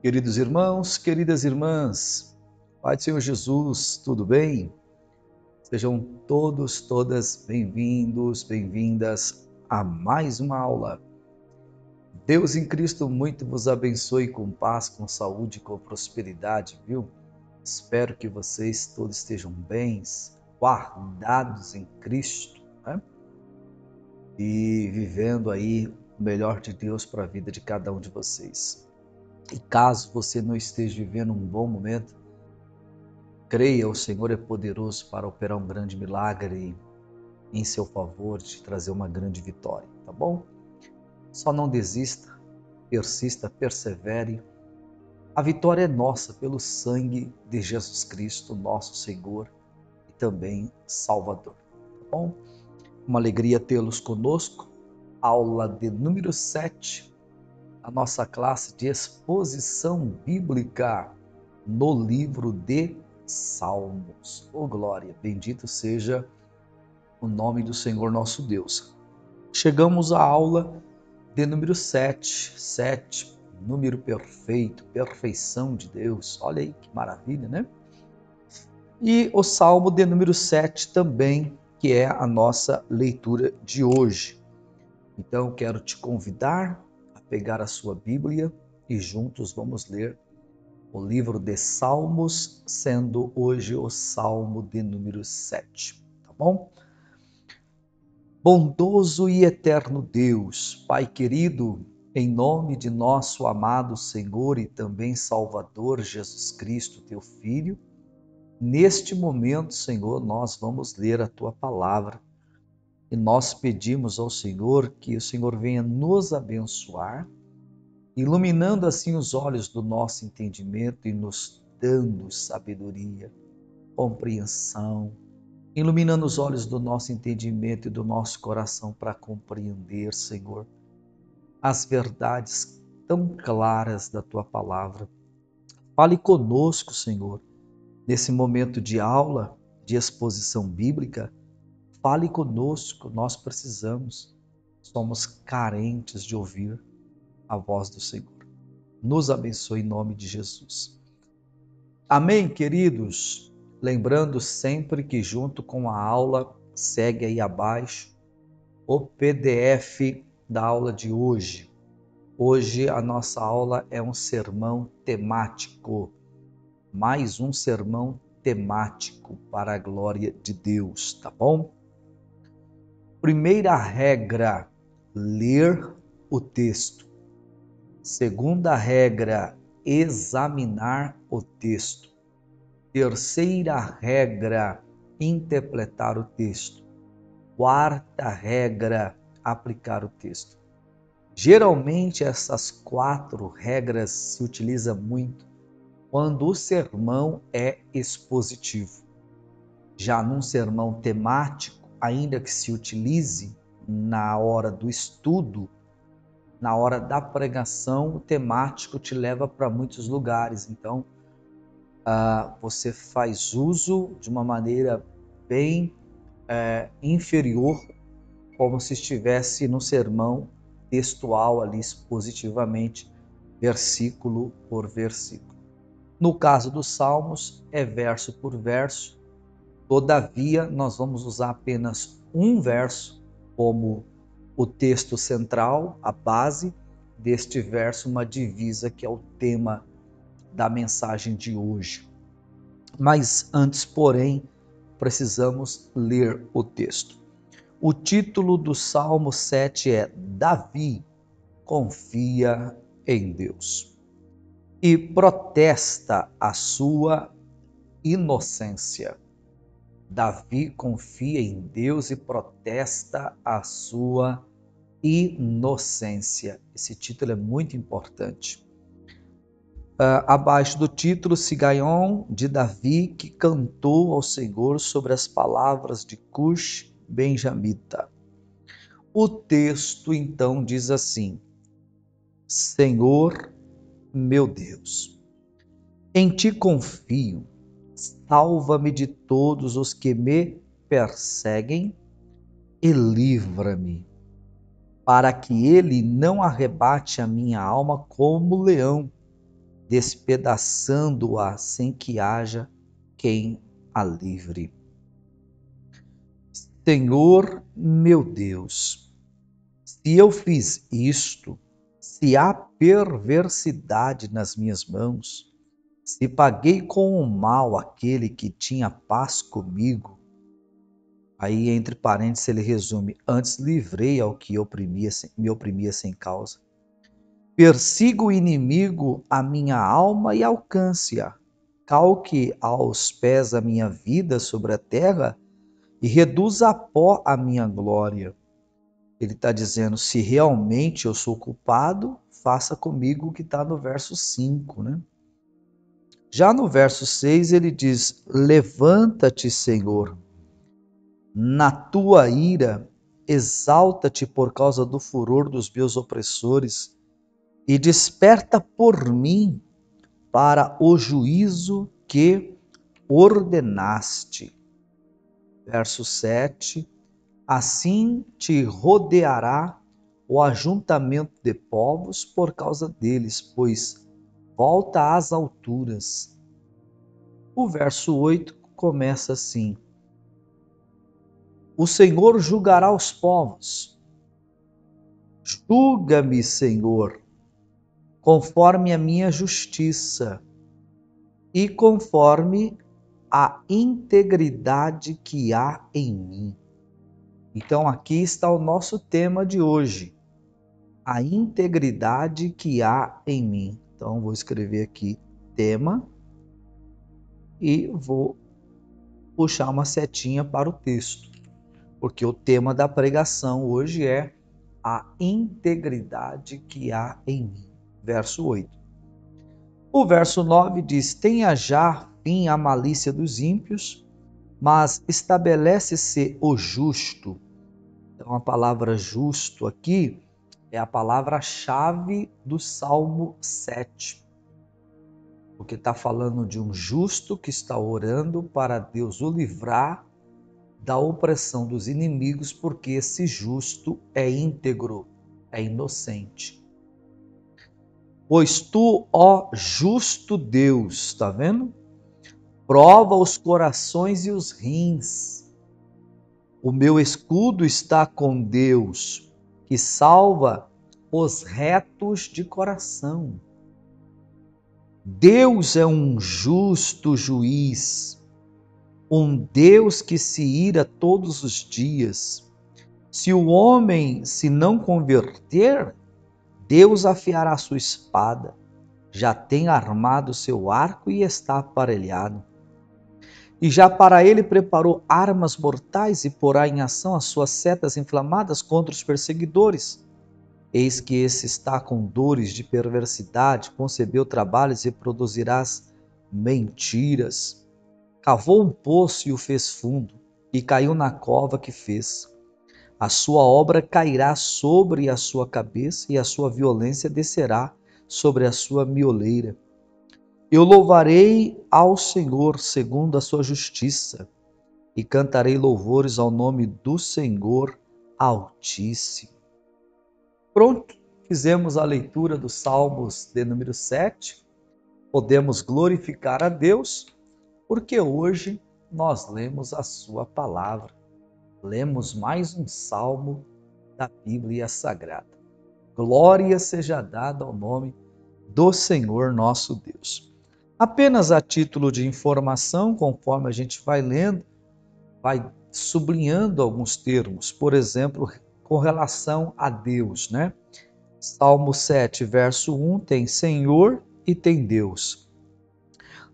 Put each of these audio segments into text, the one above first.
Queridos irmãos, queridas irmãs, Pai do Senhor Jesus, tudo bem? Sejam todos, todas bem-vindos, bem-vindas a mais uma aula. Deus em Cristo muito vos abençoe com paz, com saúde, com prosperidade, viu? Espero que vocês todos estejam bens, guardados em Cristo, né? E vivendo aí o melhor de Deus para a vida de cada um de vocês. E caso você não esteja vivendo um bom momento, creia, o Senhor é poderoso para operar um grande milagre em seu favor, te trazer uma grande vitória, tá bom? Só não desista, persista, persevere. A vitória é nossa pelo sangue de Jesus Cristo, nosso Senhor e também Salvador, tá bom? Uma alegria tê-los conosco. Aula de número 7, a nossa classe de exposição bíblica no livro de Salmos. Oh glória, bendito seja o nome do Senhor nosso Deus. Chegamos à aula de número 7, número perfeito, perfeição de Deus. Olha aí que maravilha, né? E o Salmo de número 7 também, que é a nossa leitura de hoje. Então, quero te convidar a pegar a sua Bíblia e juntos vamos ler o livro de Salmos, sendo hoje o Salmo de número 7, tá bom? Bondoso e eterno Deus, Pai querido, em nome de nosso amado Senhor e também Salvador Jesus Cristo, teu Filho, neste momento, Senhor, nós vamos ler a tua palavra e nós pedimos ao Senhor que o Senhor venha nos abençoar, iluminando assim os olhos do nosso entendimento e nos dando sabedoria, compreensão, iluminando os olhos do nosso entendimento e do nosso coração para compreender, Senhor, as verdades tão claras da Tua Palavra. Fale conosco, Senhor, nesse momento de aula, de exposição bíblica. Fale conosco, nós precisamos, somos carentes de ouvir a voz do Senhor. Nos abençoe em nome de Jesus. Amém, queridos? Lembrando sempre que junto com a aula, segue aí abaixo o PDF da aula de hoje. Hoje a nossa aula é um sermão temático, mais um sermão temático para a glória de Deus, tá bom? Primeira regra, ler o texto. Segunda regra, examinar o texto. Terceira regra, interpretar o texto. Quarta regra, aplicar o texto. Geralmente essas 4 regras se utilizam muito quando o sermão é expositivo. Já num sermão temático, ainda que se utilize na hora do estudo, na hora da pregação, o temático te leva para muitos lugares. Então, você faz uso de uma maneira bem inferior, como se estivesse no sermão textual ali, expositivamente, versículo por versículo. No caso dos Salmos, é verso por verso. Todavia, nós vamos usar apenas um verso como o texto central, a base deste verso, uma divisa que é o tema da mensagem de hoje. Mas antes, porém, precisamos ler o texto. O título do Salmo 7 é Davi confia em Deus e protesta a sua inocência. Davi confia em Deus e protesta a sua inocência. Esse título é muito importante. Abaixo do título, Sigaion de Davi, que cantou ao Senhor sobre as palavras de Cush benjamita. O texto então diz assim: Senhor meu Deus, em ti confio, salva-me de todos os que me perseguem e livra-me, para que ele não arrebate a minha alma como leão despedaçando-a sem que haja quem a livre. Senhor meu Deus, se eu fiz isto, se há perversidade nas minhas mãos, se paguei com o mal aquele que tinha paz comigo, aí entre parênteses ele resume, antes livrei ao que me oprimia sem causa. Persiga o inimigo a minha alma e alcance-a. Calque aos pés a minha vida sobre a terra e reduza a pó a minha glória. Ele está dizendo, se realmente eu sou culpado, faça comigo o que está no verso 5, né? Já no verso 6 ele diz, levanta-te, Senhor, na tua ira, exalta-te por causa do furor dos meus opressores e desperta por mim para o juízo que ordenaste. Verso 7, assim te rodeará o ajuntamento de povos por causa deles, pois volta às alturas. O verso 8 começa assim, o Senhor julgará os povos. Julga-me, Senhor, conforme a minha justiça e conforme a integridade que há em mim. Então aqui está o nosso tema de hoje, a integridade que há em mim. Então vou escrever aqui tema e vou puxar uma setinha para o texto, porque o tema da pregação hoje é a integridade que há em mim. Verso 8. O verso 9 diz, tenha já fim a malícia dos ímpios, mas estabelece-se o justo. Então a palavra justo aqui é a palavra-chave do Salmo 7. Porque está falando de um justo que está orando para Deus o livrar da opressão dos inimigos, porque esse justo é íntegro, é inocente. Pois tu, ó justo Deus, está vendo? Prova os corações e os rins. O meu escudo está com Deus, que salva os retos de coração. Deus é um justo juiz, um Deus que se ira todos os dias. Se o homem se não converter, Deus afiará sua espada, já tem armado seu arco e está aparelhado. E já para ele preparou armas mortais e porá em ação as suas setas inflamadas contra os perseguidores. Eis que esse está com dores de perversidade, concebeu trabalhos e produzirás mentiras. Cavou um poço e o fez fundo, e caiu na cova que fez. A sua obra cairá sobre a sua cabeça, e a sua violência descerá sobre a sua mioleira. Eu louvarei ao Senhor segundo a sua justiça, e cantarei louvores ao nome do Senhor Altíssimo. Pronto, fizemos a leitura dos Salmos de número 7. Podemos glorificar a Deus, porque hoje nós lemos a sua palavra. Lemos mais um salmo da Bíblia Sagrada. Glória seja dada ao nome do Senhor nosso Deus. Apenas a título de informação, conforme a gente vai lendo, vai sublinhando alguns termos. Por exemplo, com relação a Deus, né? Salmo 7, verso 1 tem Senhor e tem Deus.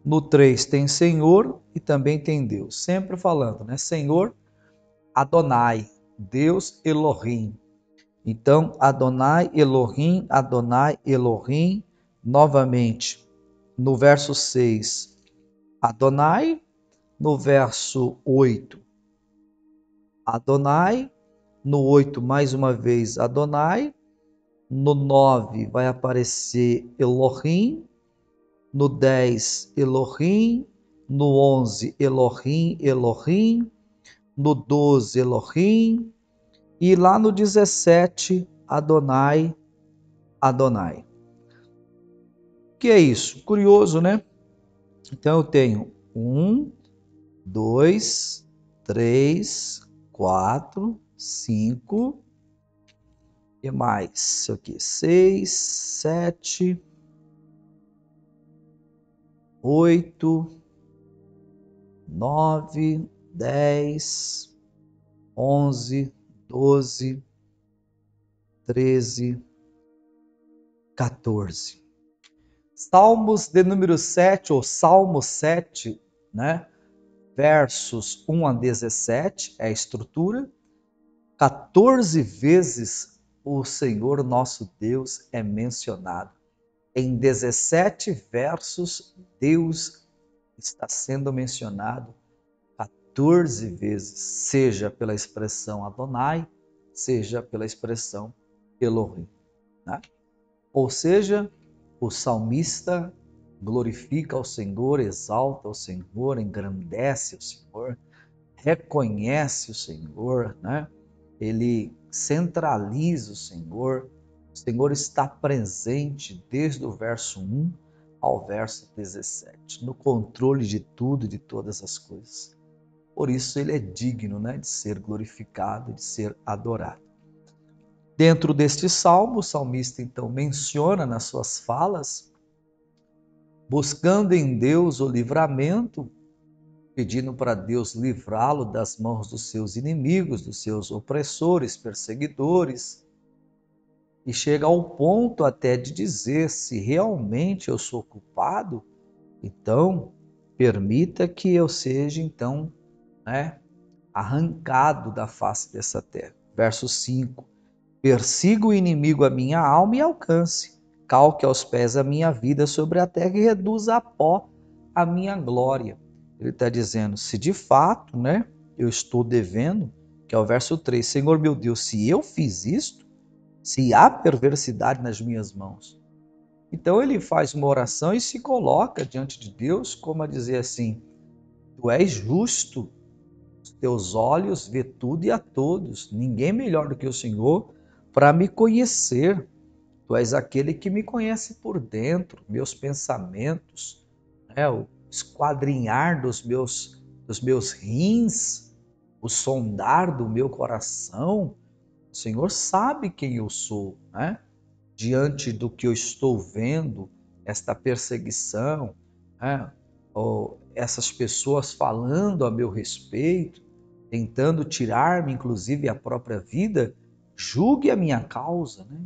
No 3 tem Senhor e também tem Deus. Sempre falando, né? Senhor, Adonai, Deus Elohim. Então, Adonai, Elohim, Adonai, Elohim. Novamente, no verso 6, Adonai. No verso 8, Adonai. No 8, mais uma vez, Adonai. No 9 vai aparecer Elohim, no 10 Elohim, no 11 Elohim, Elohim, no 12 Elohim e lá no 17 Adonai, Adonai. que é isso? Curioso, né? Então eu tenho 1, 2, 3, 4, 5 e mais isso aqui, 6, 7, 8, 9, 10, 11, 12, 13, 14. Salmos de número 7, ou Salmo 7, né? Versos 1 a 17, é a estrutura. 14 vezes o Senhor nosso Deus é mencionado. Em 17 versos, Deus está sendo mencionado 14 vezes, seja pela expressão Adonai, seja pela expressão Elohim, né? Ou seja, o salmista glorifica ao Senhor, exalta o Senhor, engrandece o Senhor, reconhece o Senhor, né? Ele centraliza o Senhor está presente desde o verso 1 ao verso 17, no controle de tudo e de todas as coisas. Por isso ele é digno, né, de ser glorificado, de ser adorado. Dentro deste salmo, o salmista então menciona nas suas falas, buscando em Deus o livramento, pedindo para Deus livrá-lo das mãos dos seus inimigos, dos seus opressores, perseguidores, e chega ao ponto até de dizer: se realmente eu sou culpado, então permita que eu seja então, né, arrancado da face dessa terra. Verso 5: persiga o inimigo a minha alma e alcance, calque aos pés a minha vida sobre a terra e reduza a pó a minha glória. Ele está dizendo, se de fato, né, eu estou devendo, que é o verso 3, Senhor meu Deus, se eu fiz isto, se há perversidade nas minhas mãos. Então ele faz uma oração e se coloca diante de Deus como a dizer assim, tu és justo, os teus olhos vê tudo e a todos, ninguém melhor do que o Senhor para me conhecer. Tu és aquele que me conhece por dentro, meus pensamentos, né? O esquadrinhar dos meus rins, o sondar do meu coração. O Senhor sabe quem eu sou, né? Diante do que eu estou vendo, esta perseguição, né? Ou essas pessoas falando a meu respeito, tentando tirar-me, inclusive, a própria vida, julgue a minha causa, né?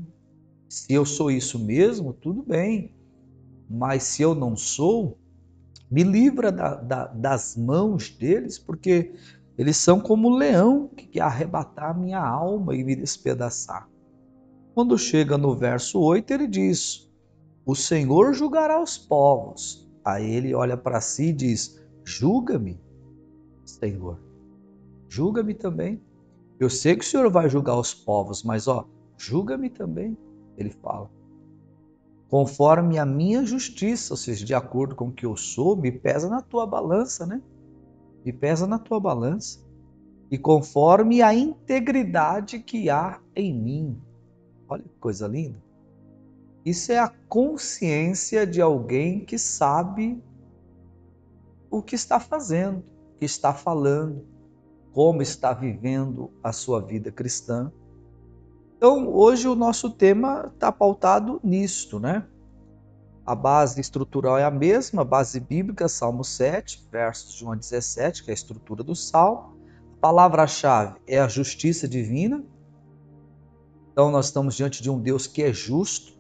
Se eu sou isso mesmo, tudo bem, mas se eu não sou, me livra das mãos deles, porque eles são como um leão que quer arrebatar a minha alma e me despedaçar. Quando chega no verso 8, ele diz: o Senhor julgará os povos. Aí ele olha para si e diz: julga-me, Senhor, julga-me também. Eu sei que o Senhor vai julgar os povos, mas julga-me também, ele fala. Conforme a minha justiça, ou seja, de acordo com o que eu sou, me pesa na tua balança, né? Me pesa na tua balança. E conforme a integridade que há em mim. Olha que coisa linda. Isso é a consciência de alguém que sabe o que está fazendo, o que está falando, como está vivendo a sua vida cristã. Então, hoje o nosso tema está pautado nisto, né? A base estrutural é a mesma, a base bíblica, Salmo 7, versos de 1 a 17, que é a estrutura do Salmo. A palavra-chave é a justiça divina. Então, nós estamos diante de um Deus que é justo,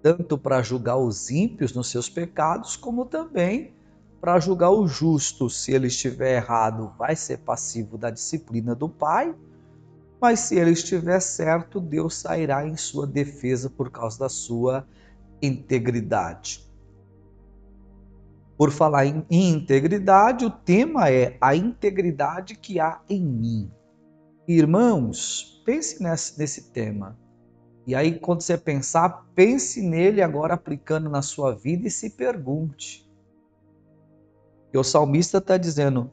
tanto para julgar os ímpios nos seus pecados, como também para julgar o justo. Se ele estiver errado, vai ser passivo da disciplina do Pai, mas se ele estiver certo, Deus sairá em sua defesa por causa da sua integridade. Por falar em integridade, o tema é a integridade que há em mim. Irmãos, pense nesse tema. E aí, quando você pensar, pense nele agora aplicando na sua vida e se pergunte. E o salmista está dizendo,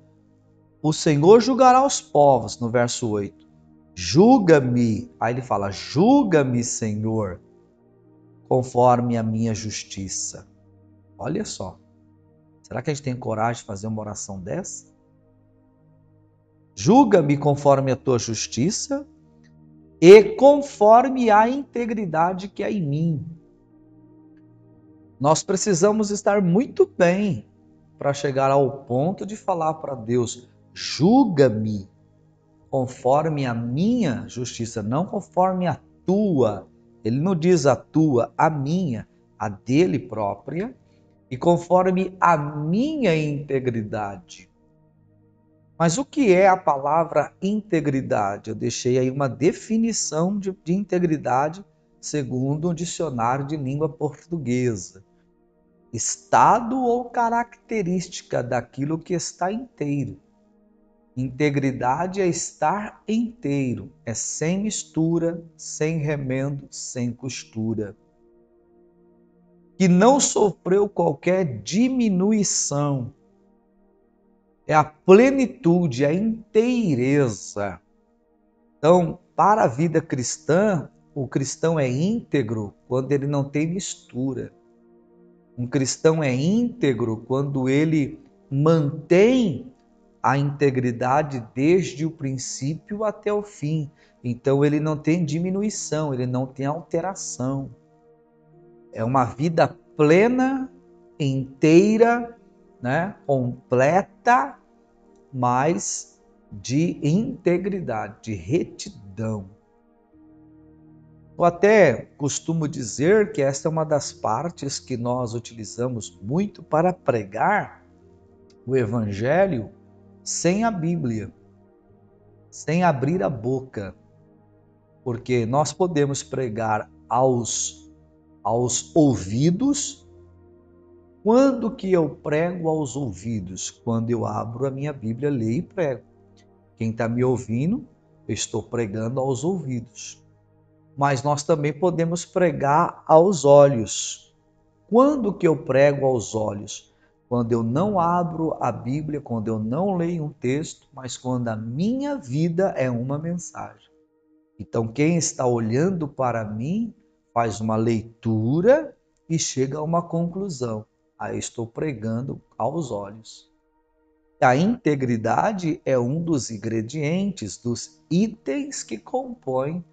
o Senhor julgará os povos, no verso 8. Julga-me, aí ele fala, julga-me, Senhor, conforme a minha justiça. Olha só, será que a gente tem coragem de fazer uma oração dessa? Julga-me conforme a tua justiça e conforme a integridade que há em mim. Nós precisamos estar muito bem para chegar ao ponto de falar para Deus: julga-me conforme a minha justiça, não conforme a tua. Ele não diz a tua, a minha, a dele própria, e conforme a minha integridade. Mas o que é a palavra integridade? Eu deixei aí uma definição de integridade segundo um dicionário de língua portuguesa. Estado ou característica daquilo que está inteiro. Integridade é estar inteiro, é sem mistura, sem remendo, sem costura. Que não sofreu qualquer diminuição. É a plenitude, a inteireza. Então, para a vida cristã, o cristão é íntegro quando ele não tem mistura. Um cristão é íntegro quando ele mantém a integridade desde o princípio até o fim. Então ele não tem diminuição, ele não tem alteração. É uma vida plena, inteira, né, completa, mas de integridade, de retidão. Eu até costumo dizer que esta é uma das partes que nós utilizamos muito para pregar o Evangelho sem a Bíblia, sem abrir a boca, porque nós podemos pregar aos ouvidos. Quando que eu prego aos ouvidos? Quando eu abro a minha Bíblia, leio e prego. Quem está me ouvindo, eu estou pregando aos ouvidos. Mas nós também podemos pregar aos olhos. Quando que eu prego aos olhos? Quando eu não abro a Bíblia, quando eu não leio um texto, mas quando a minha vida é uma mensagem. Então, quem está olhando para mim faz uma leitura e chega a uma conclusão. Aí estou pregando aos olhos. A integridade é um dos ingredientes, dos itens que compõem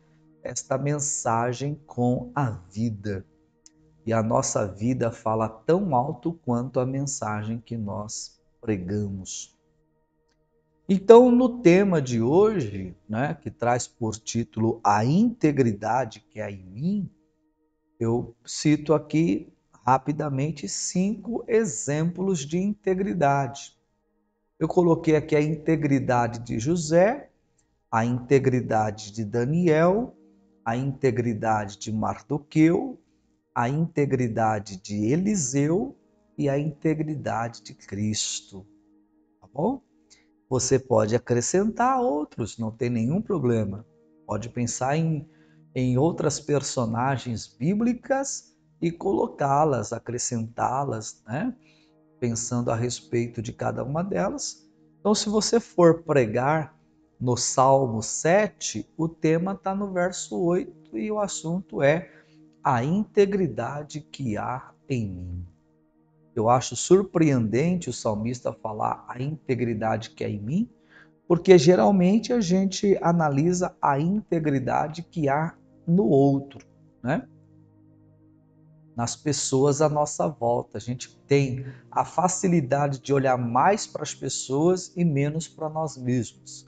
esta mensagem com a vida. E a nossa vida fala tão alto quanto a mensagem que nós pregamos. Então, no tema de hoje, né, que traz por título A Integridade que há em mim, eu cito aqui rapidamente 5 exemplos de integridade. Eu coloquei aqui a integridade de José, a integridade de Daniel, a integridade de Mardoqueu, a integridade de Eliseu e a integridade de Cristo. Tá bom? Você pode acrescentar outros, não tem nenhum problema. Pode pensar em outras personagens bíblicas e colocá-las, acrescentá-las, né? Pensando a respeito de cada uma delas. Então, se você for pregar no Salmo 7, o tema está no verso 8 e o assunto é a integridade que há em mim. Eu acho surpreendente o salmista falar a integridade que há em mim, porque geralmente a gente analisa a integridade que há no outro, né? Nas pessoas à nossa volta. A gente tem a facilidade de olhar mais para as pessoas e menos para nós mesmos,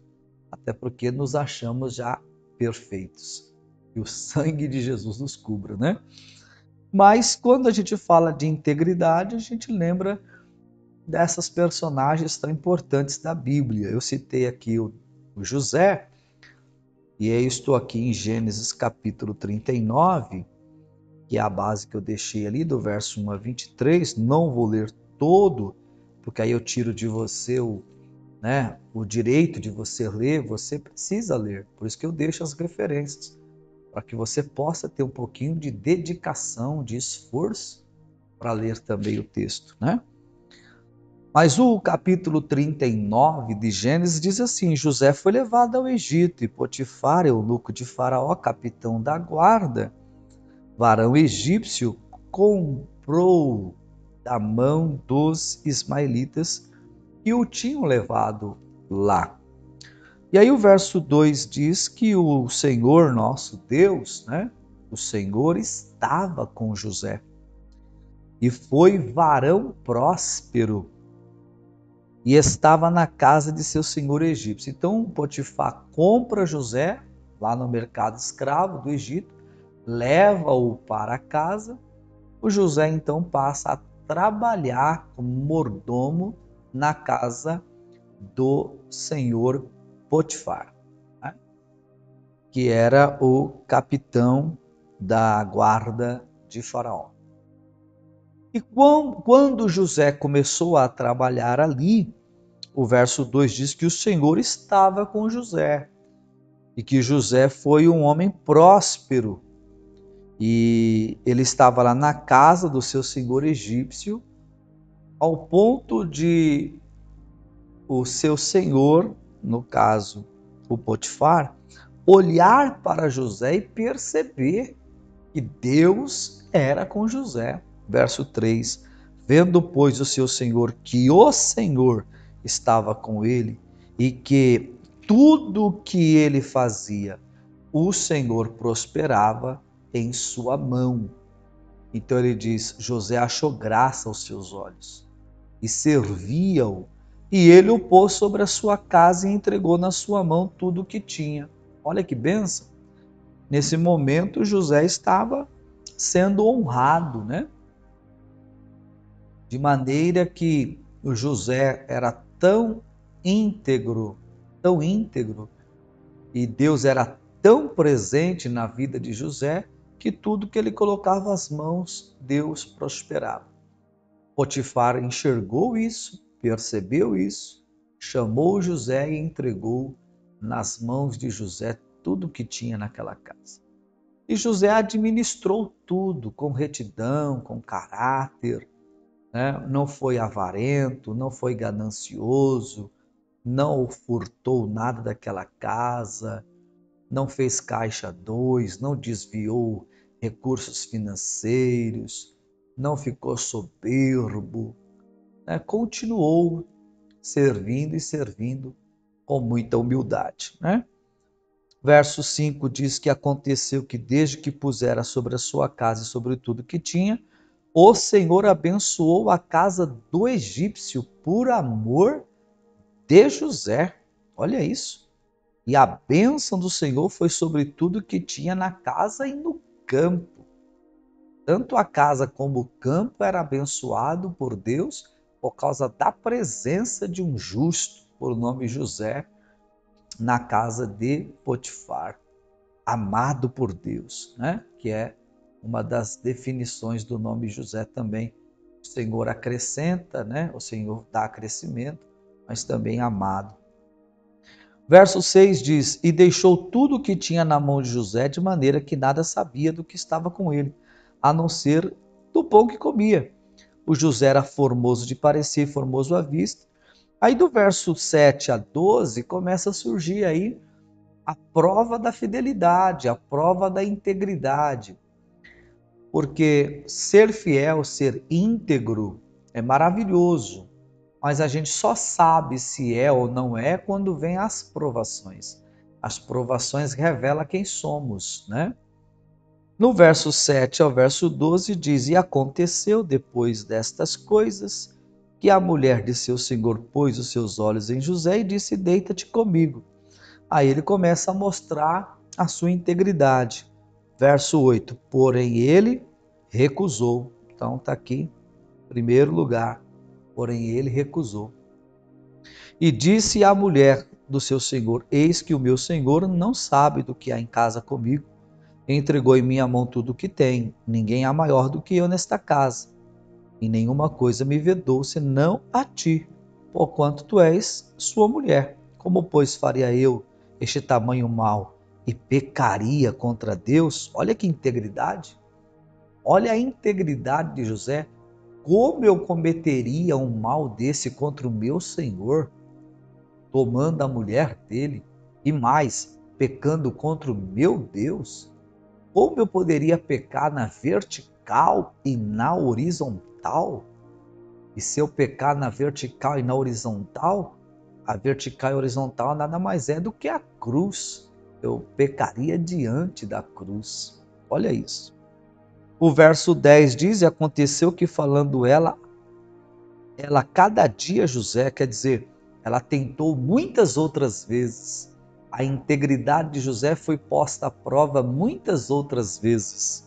até porque nos achamos já perfeitos. E o sangue de Jesus nos cubra, né? Mas quando a gente fala de integridade, a gente lembra dessas personagens tão importantes da Bíblia. Eu citei aqui o José, e eu estou aqui em Gênesis capítulo 39, que é a base que eu deixei ali, do verso 1 a 23. Não vou ler todo, porque aí eu tiro de você o direito de você ler, você precisa ler. Por isso que eu deixo as referências, para que você possa ter um pouquinho de dedicação, de esforço para ler também o texto, né? Mas o capítulo 39 de Gênesis diz assim: José foi levado ao Egito e Potifar, eunuco de Faraó, capitão da guarda, varão egípcio, comprou da mão dos ismaelitas que o tinham levado lá. E aí o verso 2 diz que o Senhor nosso Deus, né? O Senhor estava com José e foi varão próspero e estava na casa de seu senhor egípcio. Então Potifar compra José lá no mercado escravo do Egito, leva-o para casa. O José então passa a trabalhar como mordomo na casa do senhor Potifar, né? Que era o capitão da guarda de Faraó. E quando José começou a trabalhar ali, o verso 2 diz que o Senhor estava com José e que José foi um homem próspero. E ele estava lá na casa do seu senhor egípcio, ao ponto de o seu senhor, no caso o Potifar, olhar para José e perceber que Deus era com José. Verso 3: Vendo, pois, o seu senhor que o Senhor estava com ele e que tudo o que ele fazia, o Senhor prosperava em sua mão. Então ele diz: José achou graça aos seus olhos e servia-o, e ele o pôs sobre a sua casa e entregou na sua mão tudo o que tinha. Olha que bênção! Nesse momento, José estava sendo honrado, né? De maneira que o José era tão íntegro, e Deus era tão presente na vida de José, que tudo que ele colocava as mãos, Deus prosperava. Potifar enxergou isso, percebeu isso, chamou José e entregou nas mãos de José tudo que tinha naquela casa. E José administrou tudo com retidão, com caráter, né? Não foi avarento, não foi ganancioso, não furtou nada daquela casa, não fez caixa dois, não desviou recursos financeiros, não ficou soberbo, né? Continuou servindo e servindo com muita humildade, né? Verso 5 diz que aconteceu que desde que pusera sobre a sua casa e sobre tudo que tinha, o Senhor abençoou a casa do egípcio por amor de José. Olha isso. E a bênção do Senhor foi sobre tudo que tinha na casa e no campo. Tanto a casa como o campo era abençoado por Deus por causa da presença de um justo, por nome José, na casa de Potifar, amado por Deus, né? Que é uma das definições do nome José também. O Senhor acrescenta, né? O Senhor dá crescimento, mas também amado. Verso 6 diz: E deixou tudo o que tinha na mão de José, de maneira que nada sabia do que estava com ele, a não ser do pão que comia. O José era formoso de parecer, formoso à vista. Aí do verso 7 a 12 começa a surgir aí a prova da fidelidade, a prova da integridade. Porque ser fiel, ser íntegro é maravilhoso, mas a gente só sabe se é ou não é quando vem as provações. As provações revelam quem somos, né? No verso 7 ao verso 12 diz: E aconteceu depois destas coisas, que a mulher de seu senhor pôs os seus olhos em José e disse: Deita-te comigo. Aí ele começa a mostrar a sua integridade. Verso 8: Porém ele recusou. Então está aqui, primeiro lugar. Porém ele recusou. E disse à mulher do seu senhor: Eis que o meu senhor não sabe do que há em casa comigo. Entregou em minha mão tudo o que tem. Ninguém há maior do que eu nesta casa. E nenhuma coisa me vedou, senão a ti, porquanto tu és sua mulher. Como, pois, faria eu este tamanho mal e pecaria contra Deus? Olha que integridade. Olha a integridade de José. Como eu cometeria um mal desse contra o meu Senhor, tomando a mulher dele, e mais, pecando contra o meu Deus? Como eu poderia pecar na vertical e na horizontal? E se eu pecar na vertical e na horizontal, a vertical e a horizontal nada mais é do que a cruz. Eu pecaria diante da cruz. Olha isso. O verso 10 diz: e aconteceu que falando ela cada dia, José, quer dizer, ela tentou muitas outras vezes. A integridade de José foi posta à prova muitas outras vezes.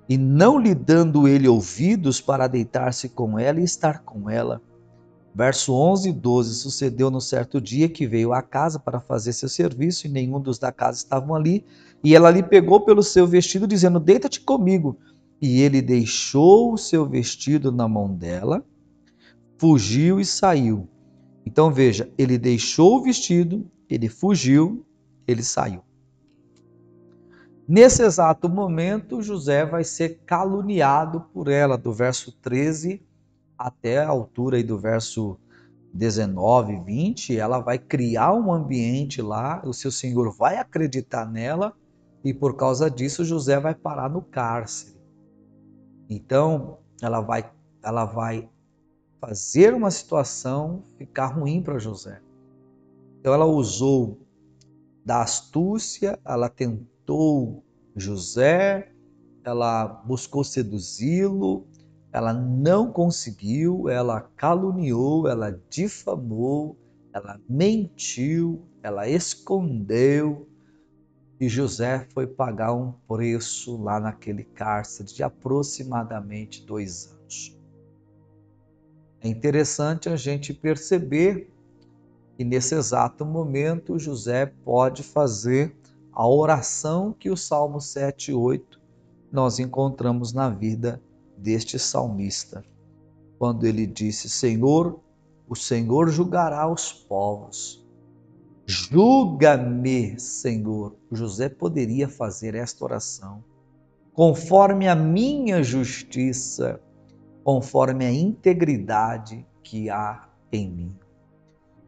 E não lhe dando ele ouvidos para deitar-se com ela e estar com ela. Verso 11 e 12, sucedeu no certo dia que veio à casa para fazer seu serviço e nenhum dos da casa estavam ali. E ela lhe pegou pelo seu vestido, dizendo, deita-te comigo. E ele deixou o seu vestido na mão dela, fugiu e saiu. Então veja, ele deixou o vestido, ele fugiu, ele saiu. Nesse exato momento, José vai ser caluniado por ela, do verso 13 até a altura aí do verso 19, 20, ela vai criar um ambiente lá, o seu senhor vai acreditar nela e por causa disso José vai parar no cárcere. Então, ela vai fazer uma situação ficar ruim para José. Então ela usou da astúcia, ela tentou José, ela buscou seduzi-lo, ela não conseguiu, ela caluniou, ela difamou, ela mentiu, ela escondeu, e José foi pagar um preço lá naquele cárcere de aproximadamente 2 anos. É interessante a gente perceber que nesse exato momento José pode fazer a oração que o Salmo 7 e 8 nós encontramos na vida deste salmista, quando ele disse: Senhor, o Senhor julgará os povos. Julga-me, Senhor. José poderia fazer esta oração, conforme a minha justiça, conforme a integridade que há em mim.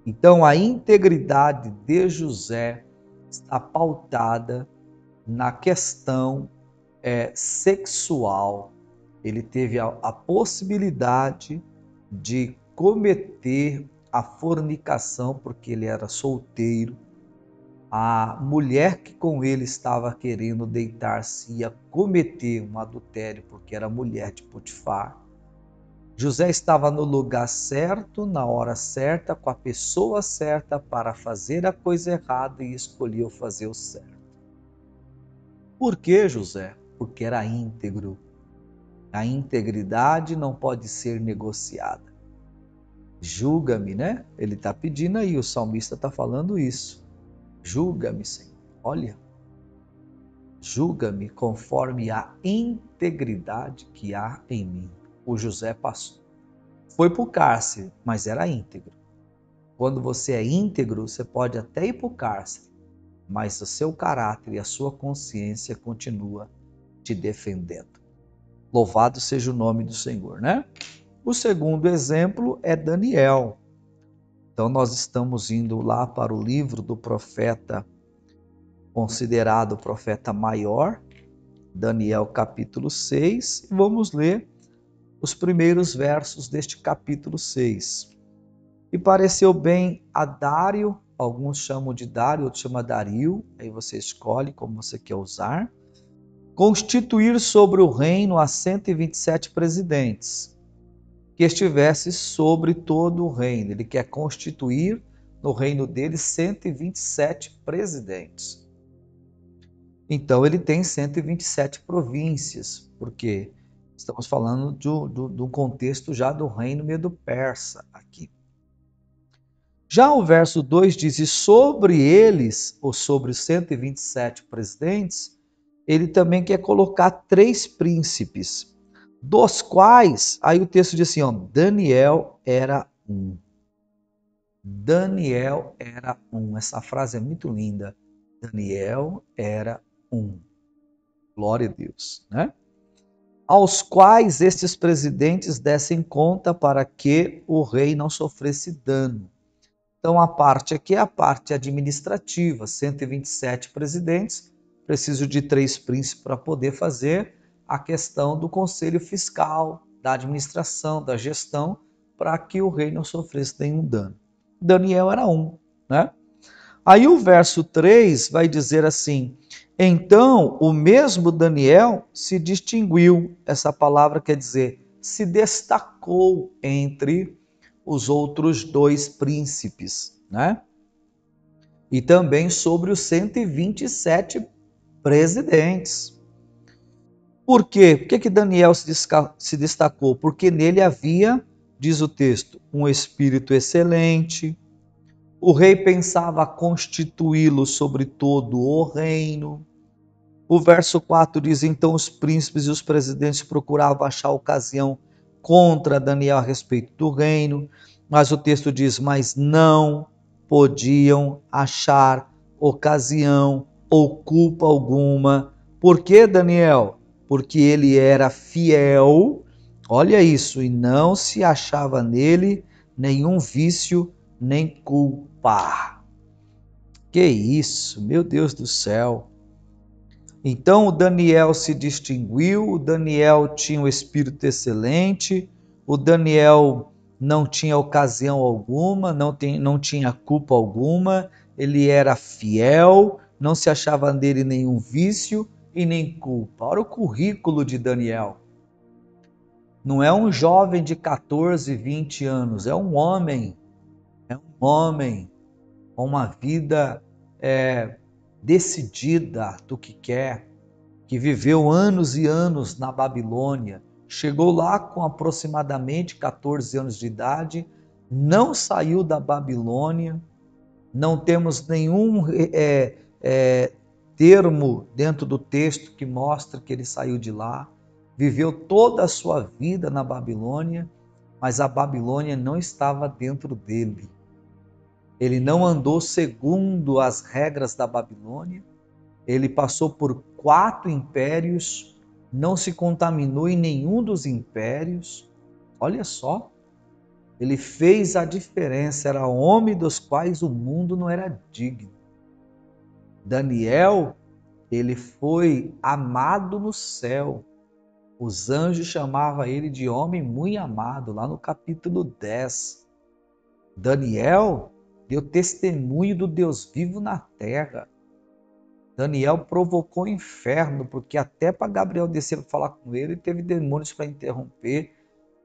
Então, a integridade de José está pautada na questão sexual. Ele teve a possibilidade de cometer a fornicação porque ele era solteiro. A mulher que com ele estava querendo deitar-se ia cometer um adultério porque era mulher de Potifar. José estava no lugar certo, na hora certa, com a pessoa certa para fazer a coisa errada e escolheu fazer o certo. Por que, José? Porque era íntegro. A integridade não pode ser negociada. Julga-me, né? Ele está pedindo aí, o salmista está falando isso. Julga-me, Senhor. Olha, julga-me conforme a integridade que há em mim. O José passou. Foi para o cárcere, mas era íntegro. Quando você é íntegro, você pode até ir para o cárcere, mas o seu caráter e a sua consciência continua te defendendo. Louvado seja o nome do Senhor, né? O segundo exemplo é Daniel. Então nós estamos indo lá para o livro do profeta, considerado o profeta maior, Daniel capítulo 6, e vamos ler os primeiros versos deste capítulo 6. E pareceu bem a Dário, alguns chamam de Dário, outros chamam Dario, aí você escolhe como você quer usar, constituir sobre o reino a 127 presidentes, que estivesse sobre todo o reino. Ele quer constituir no reino dele 127 presidentes. Então ele tem 127 províncias, porque estamos falando do contexto já do reino medo-persa aqui. Já o verso 2 diz, e sobre eles, ou sobre os 127 presidentes, ele também quer colocar 3 príncipes, dos quais, aí o texto diz assim, ó, Daniel era um. Daniel era um. Essa frase é muito linda. Daniel era um. Glória a Deus, né? Aos quais estes presidentes dessem conta para que o rei não sofresse dano. Então, a parte aqui é a parte administrativa, 127 presidentes, preciso de 3 príncipes para poder fazer a questão do conselho fiscal, da administração, da gestão, para que o rei não sofresse nenhum dano. Daniel era um, né? Aí o verso 3 vai dizer assim: então o mesmo Daniel se distinguiu, essa palavra quer dizer, se destacou entre os outros dois príncipes, né? E também sobre os 127 presidentes. Por quê? Por que Daniel se destacou? Porque nele havia, diz o texto, um espírito excelente. O rei pensava constituí-lo sobre todo o reino. O verso 4 diz: então os príncipes e os presidentes procuravam achar ocasião contra Daniel a respeito do reino. Mas o texto diz: mas não podiam achar ocasião ou culpa alguma. Por que, Daniel? Porque ele era fiel, olha isso, e não se achava nele nenhum vício nem culpa. Que isso, meu Deus do céu. Então o Daniel se distinguiu, o Daniel tinha um espírito excelente, o Daniel não tinha ocasião alguma, não tinha culpa alguma, ele era fiel, não se achava nele nenhum vício e nem culpa. Olha o currículo de Daniel. Não é um jovem de 14, 20 anos, é um homem com uma vida decidida do que quer, que viveu anos e anos na Babilônia, chegou lá com aproximadamente 14 anos de idade, não saiu da Babilônia, não temos nenhum termo dentro do texto que mostra que ele saiu de lá, viveu toda a sua vida na Babilônia, mas a Babilônia não estava dentro dele. Ele não andou segundo as regras da Babilônia, ele passou por 4 impérios, não se contaminou em nenhum dos impérios. Olha só, ele fez a diferença, era homem dos quais o mundo não era digno. Daniel, ele foi amado no céu. Os anjos chamavam ele de homem muito amado, lá no capítulo 10. Daniel deu testemunho do Deus vivo na terra. Daniel provocou o inferno, porque até para Gabriel descer para falar com ele, teve demônios para interromper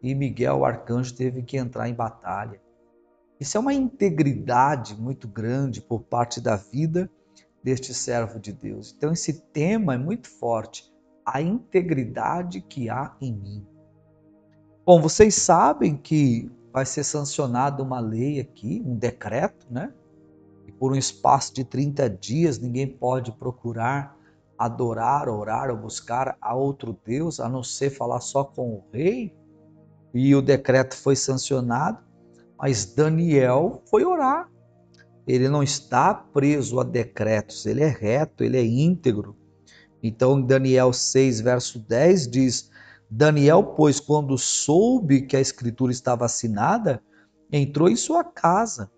e Miguel, o arcanjo, teve que entrar em batalha. Isso é uma integridade muito grande por parte da vida deste servo de Deus. Então esse tema é muito forte, a integridade que há em mim. Bom, vocês sabem que vai ser sancionada uma lei aqui, um decreto, né? E por um espaço de 30 dias ninguém pode procurar adorar, orar ou buscar a outro Deus, a não ser falar só com o rei. E o decreto foi sancionado, mas Daniel foi orar. Ele não está preso a decretos, ele é reto, ele é íntegro. Então, em Daniel 6, verso 10 diz: Daniel, pois, quando soube que a escritura estava assinada, entrou em sua casa.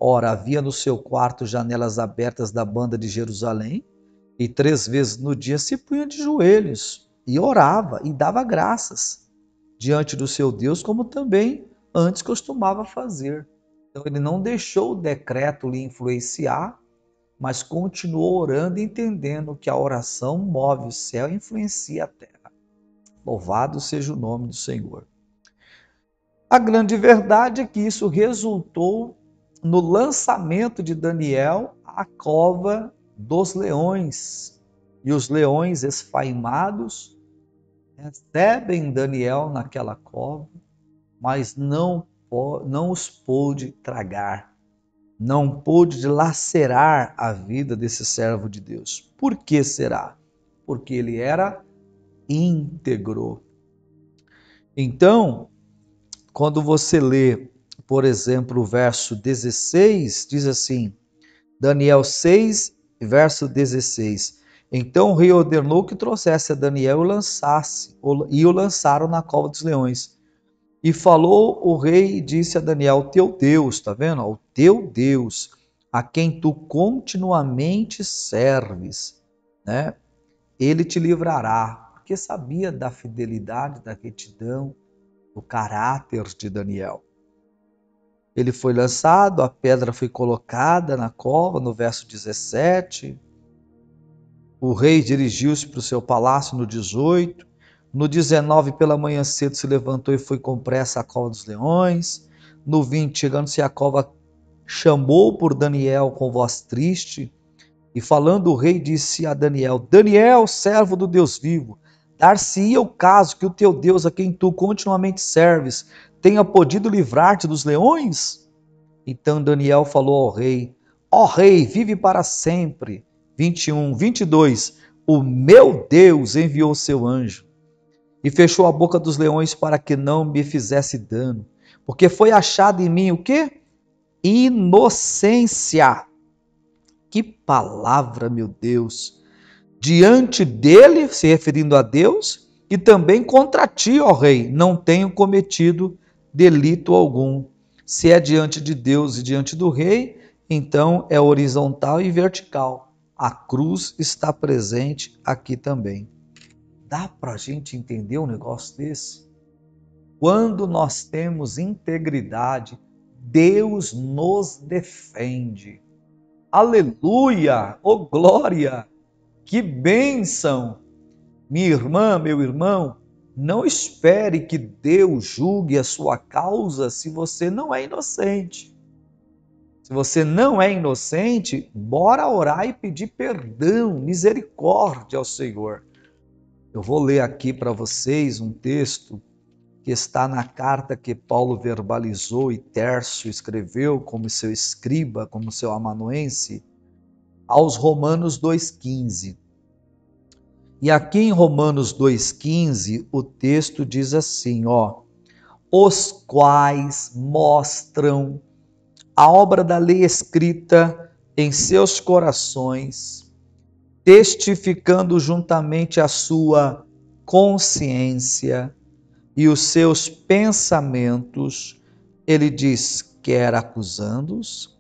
Ora, havia no seu quarto janelas abertas da banda de Jerusalém, e 3 vezes no dia se punha de joelhos, e orava, e dava graças diante do seu Deus, como também antes costumava fazer. Então, ele não deixou o decreto lhe influenciar, mas continuou orando e entendendo que a oração move o céu e influencia a terra. Louvado seja o nome do Senhor. A grande verdade é que isso resultou no lançamento de Daniel à cova dos leões. E os leões esfaimados recebem Daniel naquela cova, mas não os pôde tragar, não pôde lacerar a vida desse servo de Deus. Por que será? Porque ele era íntegro. Então, quando você lê, por exemplo, o verso 16, diz assim, Daniel 6, verso 16. Então o rei ordenou que trouxesse a Daniel e o lançaram na cova dos leões. E falou o rei e disse a Daniel, teu Deus, está vendo? O teu Deus, a quem tu continuamente serves, né? Ele te livrará, porque sabia da fidelidade, da retidão, do caráter de Daniel. Ele foi lançado, a pedra foi colocada na cova, no verso 17. O rei dirigiu-se para o seu palácio no 18. No 19, pela manhã cedo, se levantou e foi com pressa à cova dos leões. No 20, chegando-se à cova, chamou por Daniel com voz triste. E falando o rei, disse a Daniel: Daniel, servo do Deus vivo, dar-se-ia o caso que o teu Deus, a quem tu continuamente serves, tenha podido livrar-te dos leões? Então Daniel falou ao rei: Ó rei, vive para sempre. 21, 22. O meu Deus enviou seu anjo e fechou a boca dos leões para que não me fizesse dano, porque foi achado em mim o quê? Inocência. Que palavra, meu Deus! Diante dele, se referindo a Deus, e também contra ti, ó rei, não tenho cometido delito algum. Se é diante de Deus e diante do rei, então é horizontal e vertical. A cruz está presente aqui também. Dá para a gente entender um negócio desse? Quando nós temos integridade, Deus nos defende. Aleluia! Oh glória! Que bênção! Minha irmã, meu irmão, não espere que Deus julgue a sua causa se você não é inocente. Se você não é inocente, bora orar e pedir perdão, misericórdia ao Senhor. Eu vou ler aqui para vocês um texto que está na carta que Paulo verbalizou e Tércio escreveu como seu escriba, como seu amanuense, aos Romanos 2,15. E aqui em Romanos 2,15, o texto diz assim, os quais mostram a obra da lei escrita em seus corações, testificando juntamente a sua consciência e os seus pensamentos, ele diz, quer acusando-os,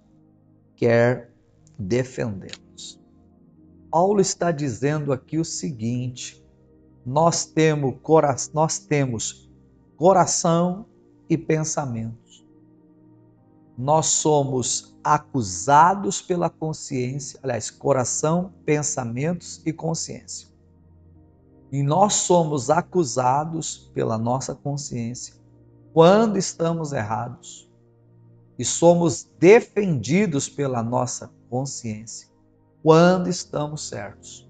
quer defendendo-os. Paulo está dizendo aqui o seguinte: nós temos coração e pensamentos. Nós somos acusados pela consciência, aliás, coração, pensamentos e consciência. E nós somos acusados pela nossa consciência quando estamos errados. E somos defendidos pela nossa consciência quando estamos certos.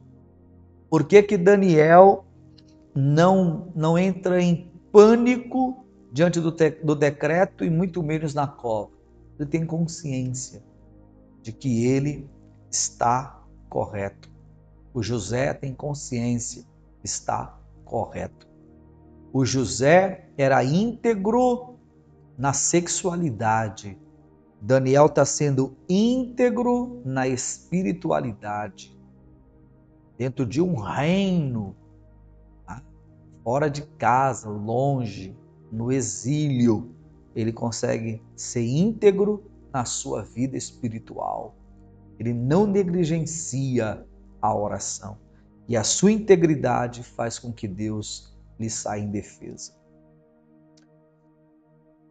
Por que que Daniel não entra em pânico diante do decreto e muito menos na cova? Ele tem consciência de que ele está correto. O José tem consciência, está correto. O José era íntegro na sexualidade. Daniel está sendo íntegro na espiritualidade. Dentro de um reino, fora de casa, longe, no exílio, ele consegue ser íntegro na sua vida espiritual. Ele não negligencia a oração. E a sua integridade faz com que Deus lhe saia em defesa.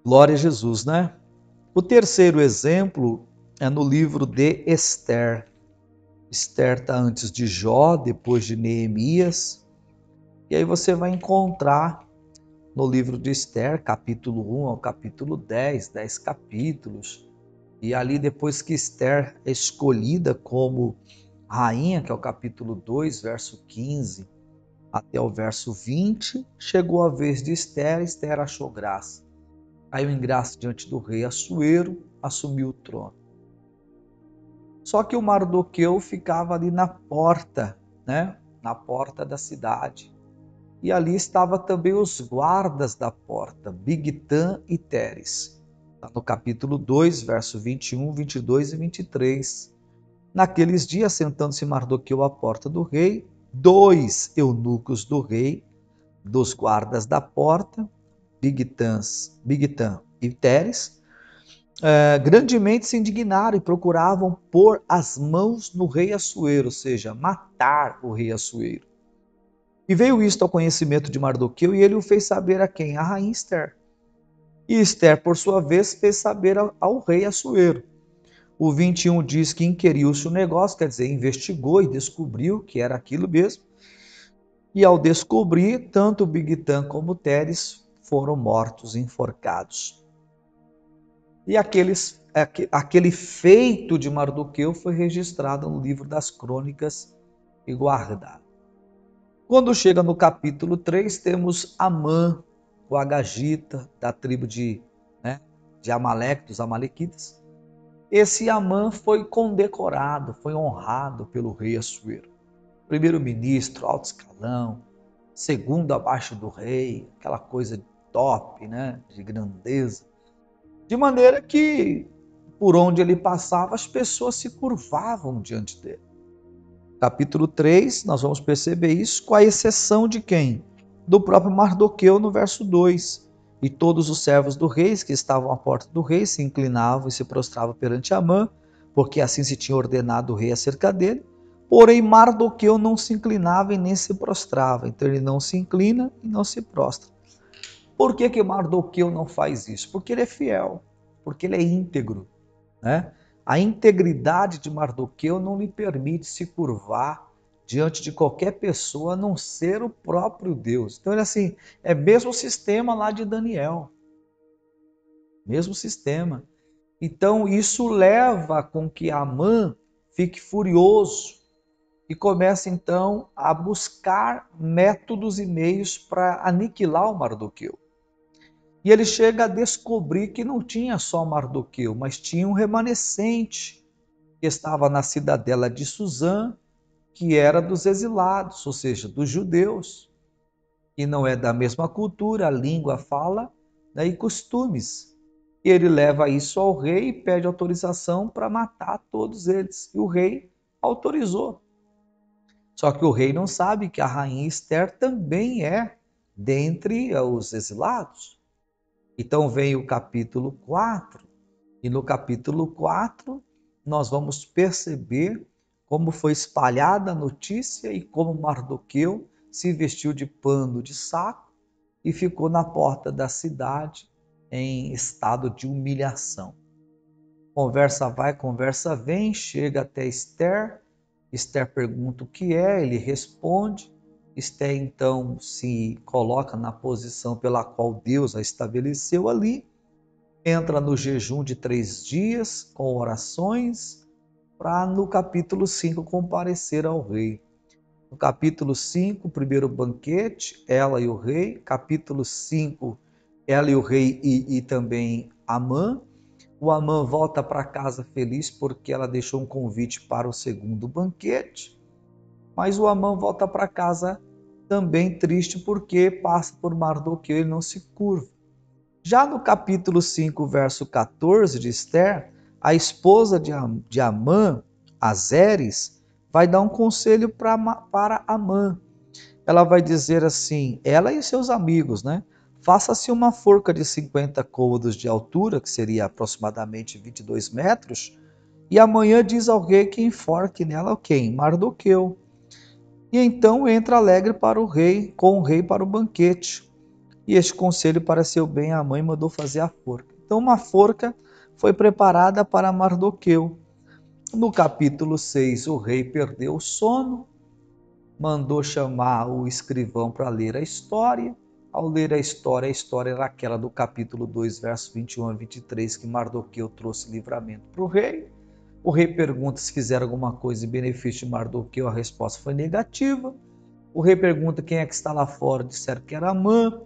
Glória a Jesus, né? O terceiro exemplo é no livro de Esther. Esther está antes de Jó, depois de Neemias. E aí você vai encontrar no livro de Esther, capítulo 1 ao capítulo 10, 10 capítulos. E ali depois que Esther é escolhida como rainha, que é o capítulo 2, verso 15, até o verso 20, chegou a vez de Esther, Esther achou graça. Caiu em graça diante do rei Assuero, assumiu o trono. Só que o Mardoqueu ficava ali na porta, né? Na porta da cidade. E ali estavam também os guardas da porta, Bigtan e Teres. Está no capítulo 2, verso 21, 22 e 23. Naqueles dias, sentando-se Mardoqueu à porta do rei, 2 eunucos do rei, dos guardas da porta, Bigtan e Teres, grandemente se indignaram e procuravam pôr as mãos no rei Assuero, ou seja, matar o rei Assuero. E veio isto ao conhecimento de Mardoqueu e ele o fez saber a quem? A rainha Esther. E Esther, por sua vez, fez saber ao rei Assuero. O 21 diz que inquiriu-se o negócio, quer dizer, investigou e descobriu que era aquilo mesmo. E ao descobrir, tanto Bigtan como Teres foram mortos, enforcados. E aquele feito de Mardoqueu foi registrado no livro das crônicas e guardado. Quando chega no capítulo 3, temos Amã, o Agagita, da tribo de Amaleque, dos Amalequitas. Esse Amã foi condecorado, foi honrado pelo rei Assuero. Primeiro-ministro, alto escalão, segundo abaixo do rei, aquela coisa top, de grandeza. De maneira que, por onde ele passava, as pessoas se curvavam diante dele. Capítulo 3, nós vamos perceber isso, com a exceção de quem? Do próprio Mardoqueu, no verso 2. E todos os servos do rei que estavam à porta do rei se inclinavam e se prostravam perante Amã, porque assim se tinha ordenado o rei acerca dele. Porém, Mardoqueu não se inclinava e nem se prostrava. Então ele não se inclina e não se prostra. Por que Mardoqueu não faz isso? Porque ele é fiel, porque ele é íntegro, né? A integridade de Mardoqueu não lhe permite se curvar diante de qualquer pessoa, a não ser o próprio Deus. Então, ele assim, é mesmo sistema lá de Daniel. Mesmo sistema. Então, isso leva com que Amã fique furioso e comece, então, a buscar métodos e meios para aniquilar o Mardoqueu. E ele chega a descobrir que não tinha só Mardoqueu, mas tinha um remanescente que estava na cidadela de Suzã, que era dos exilados, ou seja, dos judeus, que não é da mesma cultura, língua, fala, e costumes. E ele leva isso ao rei e pede autorização para matar todos eles. E o rei autorizou. Só que o rei não sabe que a rainha Esther também é dentre os exilados. Então vem o capítulo 4, e no capítulo 4 nós vamos perceber como foi espalhada a notícia e como Mardoqueu se vestiu de pano de saco e ficou na porta da cidade em estado de humilhação. Conversa vai, conversa vem, chega até Esther. Esther pergunta o que é, ele responde. Esther então se coloca na posição pela qual Deus a estabeleceu ali, entra no jejum de 3 dias, com orações, para no capítulo 5 comparecer ao rei. No capítulo 5, o primeiro banquete, ela e o rei. Capítulo 5, ela e o rei e também Amã. O Amã volta para casa feliz porque ela deixou um convite para o segundo banquete. Mas o Amã volta para casa também triste porque passa por Mardoqueu e não se curva. Já no capítulo 5, verso 14 de Esther, a esposa de Amã, Azeres, vai dar um conselho para Amã. Ela vai dizer assim, ela e seus amigos, Faça-se uma forca de 50 côvados de altura, que seria aproximadamente 22 metros, e amanhã diz ao rei que enforque nela quem? Mardoqueu. E então entra alegre para o rei, com o rei para o banquete. E este conselho pareceu bem à mãe e mandou fazer a forca. Então uma forca foi preparada para Mardoqueu. No capítulo 6, o rei perdeu o sono, mandou chamar o escrivão para ler a história. Ao ler a história era aquela do capítulo 2, versos 21 a 23, que Mardoqueu trouxe livramento para o rei. O rei pergunta se fizeram alguma coisa em benefício de Mardoqueu, a resposta foi negativa. O rei pergunta quem é que está lá fora, disseram que era Amã.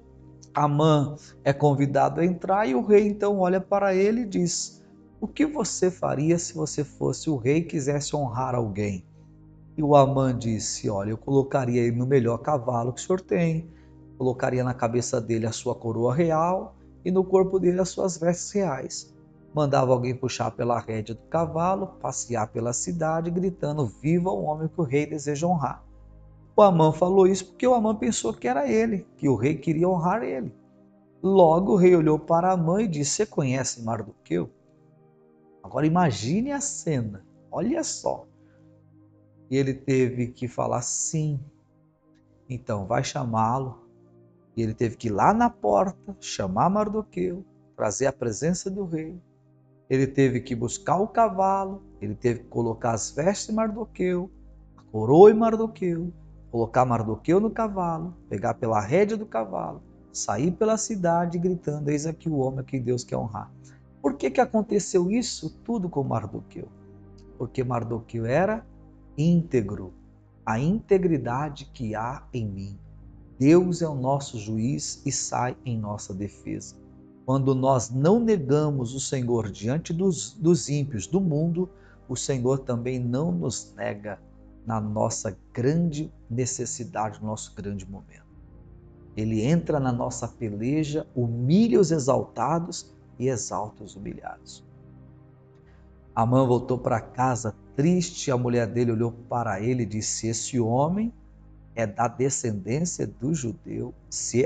Amã é convidado a entrar e o rei então olha para ele e diz: o que você faria se você fosse o rei e quisesse honrar alguém? E o Amã disse: olha, eu colocaria ele no melhor cavalo que o senhor tem, colocaria na cabeça dele a sua coroa real e no corpo dele as suas vestes reais. Mandava alguém puxar pela rédea do cavalo, passear pela cidade, gritando: viva o homem que o rei deseja honrar. O Amã falou isso porque o Amã pensou que era ele, que o rei queria honrar ele. Logo o rei olhou para Amã e disse: você conhece Mardoqueu? Agora imagine a cena, olha só. E ele teve que falar sim. Então vai chamá-lo. E ele teve que ir lá na porta, chamar Mardoqueu, trazer a presença do rei. Ele teve que buscar o cavalo, ele teve que colocar as vestes em Mardoqueu, a coroa em Mardoqueu, colocar Mardoqueu no cavalo, pegar pela rédea do cavalo, sair pela cidade gritando: eis aqui o homem a quem Deus quer honrar. Por que aconteceu isso tudo com Mardoqueu? Porque Mardoqueu era íntegro, a integridade que há em mim. Deus é o nosso juiz e sai em nossa defesa. Quando nós não negamos o Senhor diante dos ímpios do mundo, o Senhor também não nos nega na nossa grande necessidade, no nosso grande momento. Ele entra na nossa peleja, humilha os exaltados e exalta os humilhados. Amã voltou para casa triste, a mulher dele olhou para ele e disse: esse homem é da descendência do judeu. Se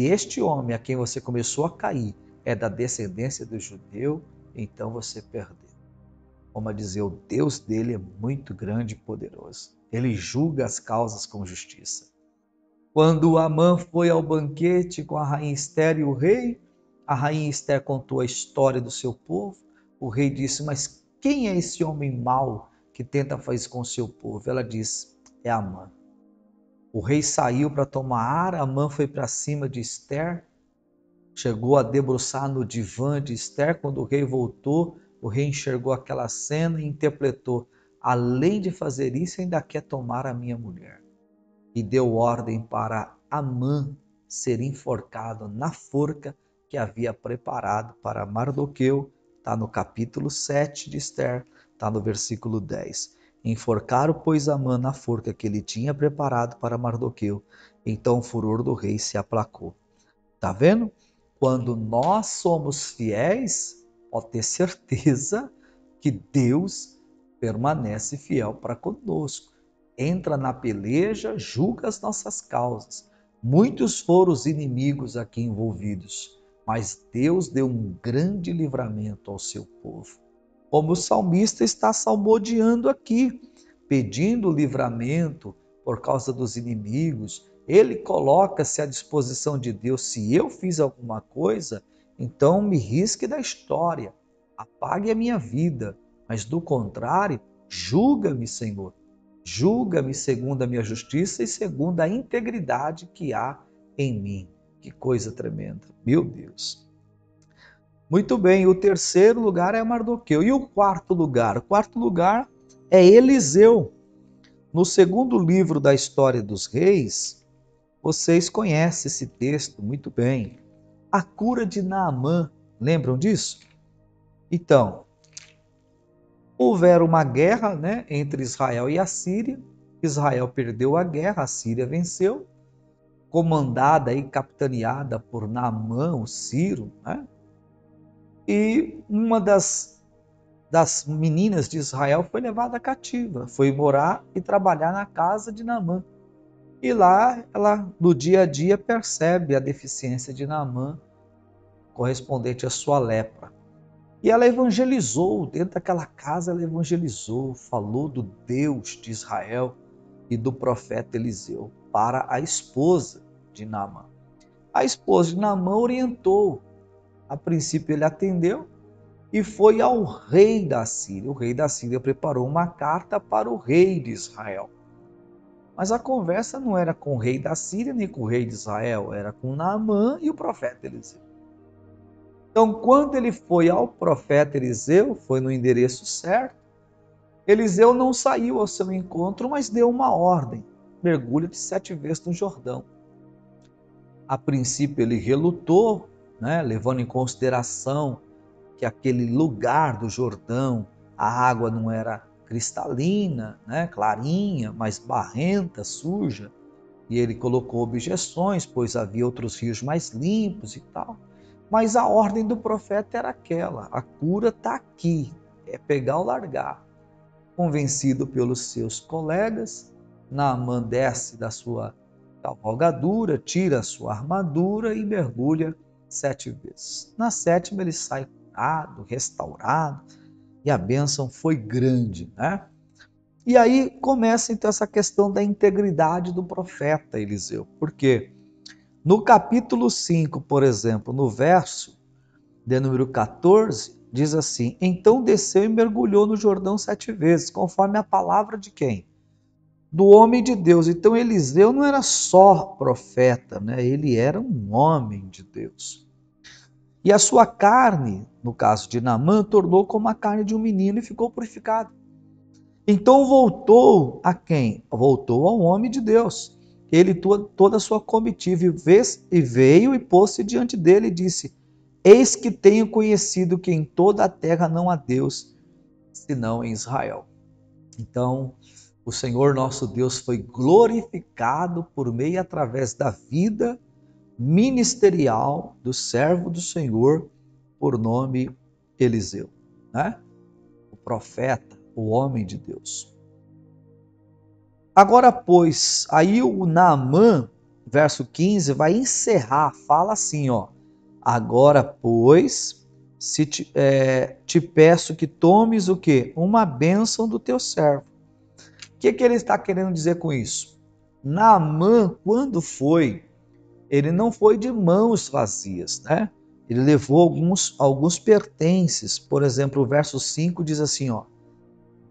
este homem a quem você começou a cair é da descendência do judeu, então você perdeu. Como a dizer, o Deus dele é muito grande e poderoso. Ele julga as causas com justiça. Quando Amã foi ao banquete com a rainha Ester e o rei, a rainha Ester contou a história do seu povo. O rei disse: mas quem é esse homem mau que tenta fazer isso com o seu povo? Ela disse: é Amã. O rei saiu para tomar ar, Amã foi para cima de Ester, chegou a debruçar no divã de Ester. Quando o rei voltou, o rei enxergou aquela cena e interpretou: além de fazer isso, ainda quer tomar a minha mulher. E deu ordem para Amã ser enforcado na forca que havia preparado para Mardoqueu. Está no capítulo 7 de Ester, está no versículo 10. Enforcaram, pois, Amã na forca que ele tinha preparado para Mardoqueu. Então o furor do rei se aplacou. Está vendo? Quando nós somos fiéis, pode ter certeza que Deus permanece fiel para conosco. Entra na peleja, julga as nossas causas. Muitos foram os inimigos aqui envolvidos, mas Deus deu um grande livramento ao seu povo. Como o salmista está salmodiando aqui, pedindo livramento por causa dos inimigos, ele coloca-se à disposição de Deus. Se eu fiz alguma coisa, então me risque da história, apague a minha vida, mas do contrário, julga-me, Senhor. Julga-me segundo a minha justiça e segundo a integridade que há em mim. Que coisa tremenda, meu Deus. Muito bem, o terceiro lugar é Mardoqueu. E o quarto lugar? O quarto lugar é Eliseu. No segundo livro da história dos reis, vocês conhecem esse texto muito bem. A cura de Naamã, lembram disso? Então, houvera uma guerra, entre Israel e a Síria. Israel perdeu a guerra, a Síria venceu, comandada e capitaneada por Naamã, o Ciro, E uma das meninas de Israel foi levada cativa, foi morar e trabalhar na casa de Naamã. E lá ela, no dia a dia, percebe a deficiência de Naamã correspondente à sua lepra. E ela evangelizou, dentro daquela casa ela evangelizou, falou do Deus de Israel e do profeta Eliseu para a esposa de Naamã. A esposa de Naamã orientou. A princípio ele atendeu e foi ao rei da Síria. O rei da Síria preparou uma carta para o rei de Israel. Mas a conversa não era com o rei da Síria nem com o rei de Israel, era com Naamã e o profeta Eliseu. Então, quando ele foi ao profeta Eliseu, foi no endereço certo, Eliseu não saiu ao seu encontro, mas deu uma ordem: mergulha de 7 vezes no Jordão. A princípio ele relutou, levando em consideração que aquele lugar do Jordão, a água não era cristalina, clarinha, mas barrenta, suja. E ele colocou objeções, pois havia outros rios mais limpos e tal. Mas a ordem do profeta era aquela: a cura está aqui, é pegar ou largar. Convencido pelos seus colegas, Naamã desce da sua cavalgadura, tira a sua armadura e mergulha 7 vezes. Na 7ª ele sai curado, restaurado, e a bênção foi grande, E aí começa então essa questão da integridade do profeta Eliseu. Por quê? No capítulo 5, por exemplo, no verso de número 14, diz assim: então desceu e mergulhou no Jordão 7 vezes, conforme a palavra de quem? Do homem de Deus. Então Eliseu não era só profeta, né? Ele era um homem de Deus. E a sua carne, no caso de Naamã, tornou como a carne de um menino e ficou purificado. Então voltou a quem? Voltou ao homem de Deus. Ele toda a sua comitiva e veio e pôs-se diante dele e disse: eis que tenho conhecido que em toda a terra não há Deus, senão em Israel. Então, o Senhor nosso Deus foi glorificado por meio e através da vida ministerial do servo do Senhor, por nome Eliseu, né? O profeta, o homem de Deus. Agora, pois, aí o Naamã, verso 15, vai encerrar, fala assim, ó: agora, pois, se te peço que tomes o quê? Uma bênção do teu servo. O que ele está querendo dizer com isso? Naamã, quando foi, ele não foi de mãos vazias, né? Ele levou alguns pertences. Por exemplo, o verso 5 diz assim, ó: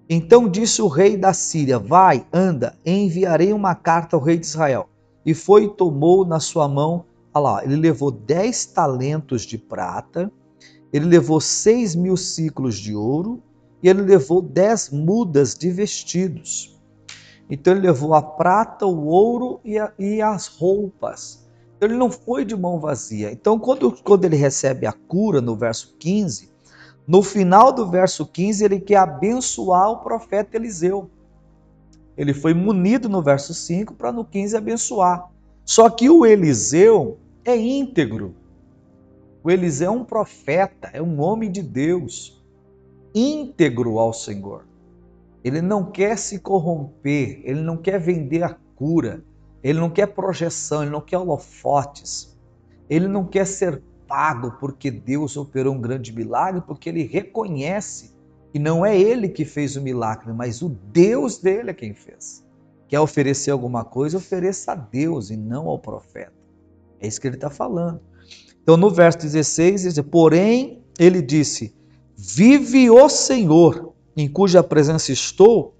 então disse o rei da Síria: vai, anda, enviarei uma carta ao rei de Israel. E foi e tomou na sua mão, olha lá, ele levou 10 talentos de prata, ele levou 6.000 ciclos de ouro, e ele levou 10 mudas de vestidos. Então ele levou a prata, o ouro e as roupas. Então ele não foi de mão vazia. Então quando ele recebe a cura, no verso 15, no final do verso 15, ele quer abençoar o profeta Eliseu. Ele foi munido no verso 5 para no 15 abençoar. Só que o Eliseu é íntegro. O Eliseu é um profeta, é um homem de Deus, íntegro ao Senhor. Ele não quer se corromper, ele não quer vender a cura, ele não quer projeção, ele não quer holofotes, ele não quer ser pago porque Deus operou um grande milagre, porque ele reconhece que não é ele que fez o milagre, mas o Deus dele é quem fez. Quer oferecer alguma coisa, ofereça a Deus e não ao profeta. É isso que ele está falando. Então no verso 16, diz: porém ele disse: vive o Senhor, em cuja presença estou,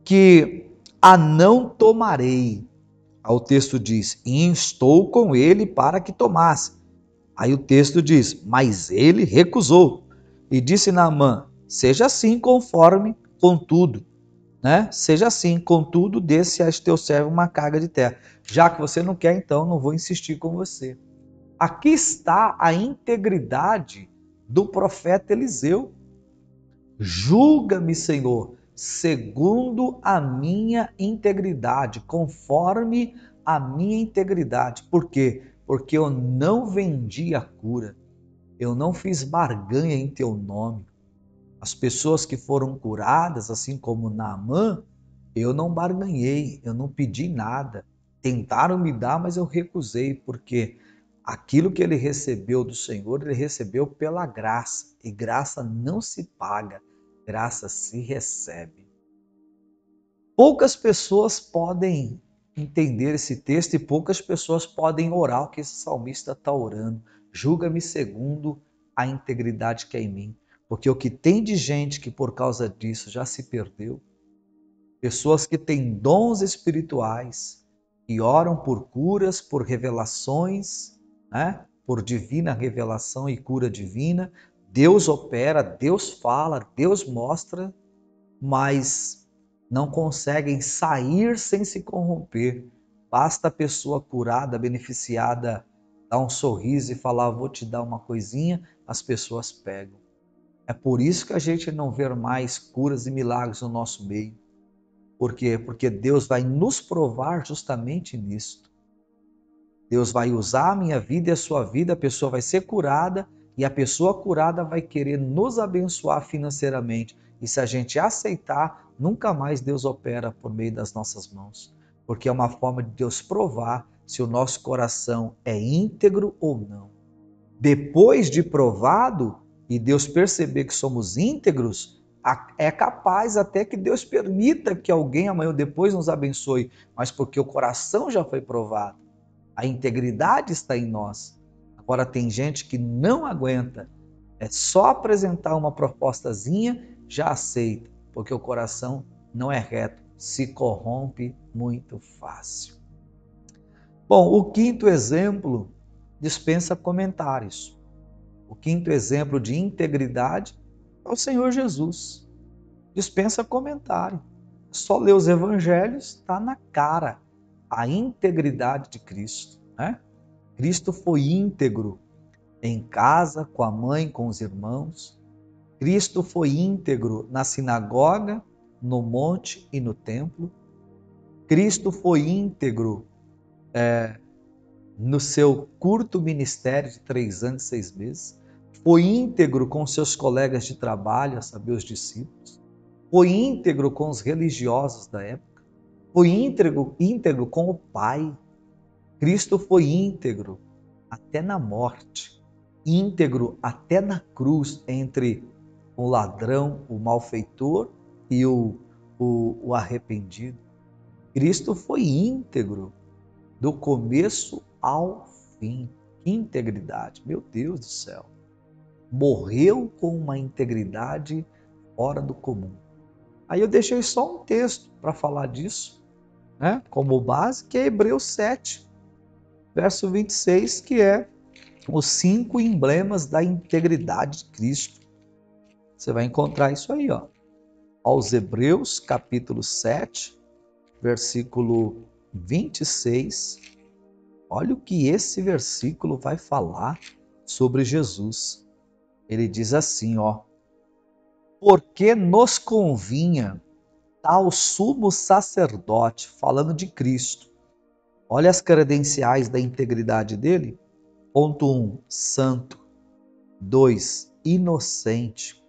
que a não tomarei. Aí o texto diz: e estou com ele para que tomasse. Aí o texto diz: mas ele recusou. E disse Naamã: seja assim conforme, contudo, né? Seja assim, contudo, desse a este teu servo uma carga de terra. Já que você não quer, então não vou insistir com você. Aqui está a integridade do profeta Eliseu. Julga-me, Senhor, segundo a minha integridade, conforme a minha integridade. Por quê? Porque eu não vendi a cura, eu não fiz barganha em teu nome. As pessoas que foram curadas, assim como Naamã, eu não barganhei, eu não pedi nada. Tentaram me dar, mas eu recusei, porque aquilo que ele recebeu do Senhor, ele recebeu pela graça. E graça não se paga, graça se recebe. Poucas pessoas podem entender esse texto e poucas pessoas podem orar o que esse salmista está orando. Julga-me segundo a integridade que é em mim. Porque o que tem de gente que por causa disso já se perdeu, pessoas que têm dons espirituais, que oram por curas, por revelações, né? Por divina revelação e cura divina, Deus opera, Deus fala, Deus mostra, mas não conseguem sair sem se corromper. Basta a pessoa curada, beneficiada, dar um sorriso e falar: vou te dar uma coisinha, as pessoas pegam. É por isso que a gente não vê mais curas e milagres no nosso meio. Por quê? Porque Deus vai nos provar justamente nisto. Deus vai usar a minha vida e a sua vida, a pessoa vai ser curada e a pessoa curada vai querer nos abençoar financeiramente. E se a gente aceitar, nunca mais Deus opera por meio das nossas mãos. Porque é uma forma de Deus provar se o nosso coração é íntegro ou não. Depois de provado e Deus perceber que somos íntegros, é capaz até que Deus permita que alguém amanhã ou depois nos abençoe, mas porque o coração já foi provado, a integridade está em nós. Agora tem gente que não aguenta, é só apresentar uma propostazinha, já aceita, porque o coração não é reto, se corrompe muito fácil. Bom, o quinto exemplo dispensa comentários. O quinto exemplo de integridade é o Senhor Jesus. Dispensa comentário. Só ler os evangelhos, está na cara a integridade de Cristo, né? Cristo foi íntegro em casa, com a mãe, com os irmãos. Cristo foi íntegro na sinagoga, no monte e no templo. Cristo foi íntegro no seu curto ministério de 3 anos e 6 meses. Foi íntegro com seus colegas de trabalho, a saber, os discípulos. Foi íntegro com os religiosos da época. Foi íntegro com o Pai. Cristo foi íntegro até na morte. Íntegro até na cruz, entre o ladrão, o malfeitor e o arrependido. Cristo foi íntegro do começo ao fim. Que integridade, meu Deus do céu. Morreu com uma integridade fora do comum. Aí eu deixei só um texto para falar disso, né, como base, que é Hebreus 7, verso 26, que é os 5 emblemas da integridade de Cristo. Você vai encontrar isso aí, ó. Aos Hebreus, capítulo 7, versículo 26. Olha o que esse versículo vai falar sobre Jesus. Ele diz assim, ó: porque nos convinha tal sumo sacerdote, falando de Cristo. Olha as credenciais da integridade dele. Ponto 1, santo. 2, inocente.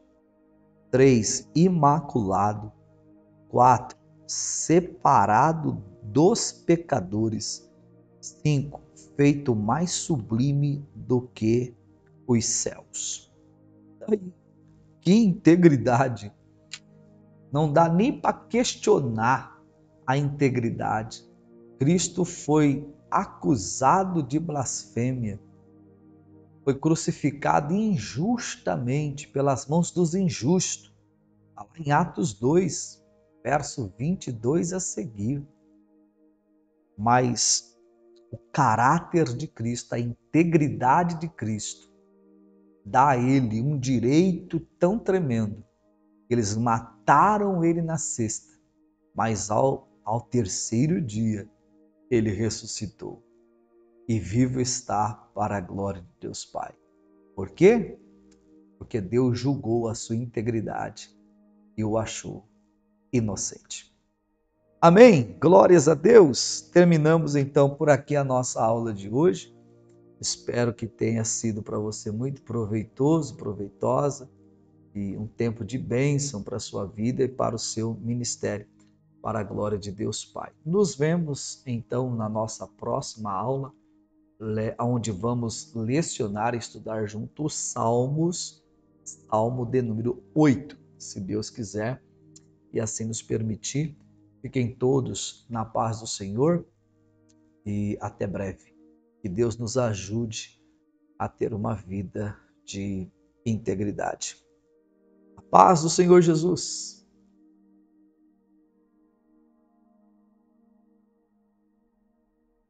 3, imaculado. 4, separado dos pecadores. 5, feito mais sublime do que os céus. Que integridade! Não dá nem para questionar a integridade. Cristo foi acusado de blasfêmia, foi crucificado injustamente pelas mãos dos injustos. Está lá em Atos 2, verso 22 a seguir. Mas o caráter de Cristo, a integridade de Cristo, dá a ele um direito tão tremendo. Eles mataram ele na sexta, mas ao terceiro dia ele ressuscitou. E vivo está para a glória de Deus Pai. Por quê? Porque Deus julgou a sua integridade e o achou inocente. Amém? Glórias a Deus! Terminamos então por aqui a nossa aula de hoje. Espero que tenha sido para você muito proveitoso, proveitosa, e um tempo de bênção para a sua vida e para o seu ministério, para a glória de Deus Pai. Nos vemos então na nossa próxima aula, onde vamos lecionar e estudar juntos os Salmos, Salmo de número 8, se Deus quiser e assim nos permitir. Fiquem todos na paz do Senhor e até breve. Que Deus nos ajude a ter uma vida de integridade. A paz do Senhor Jesus.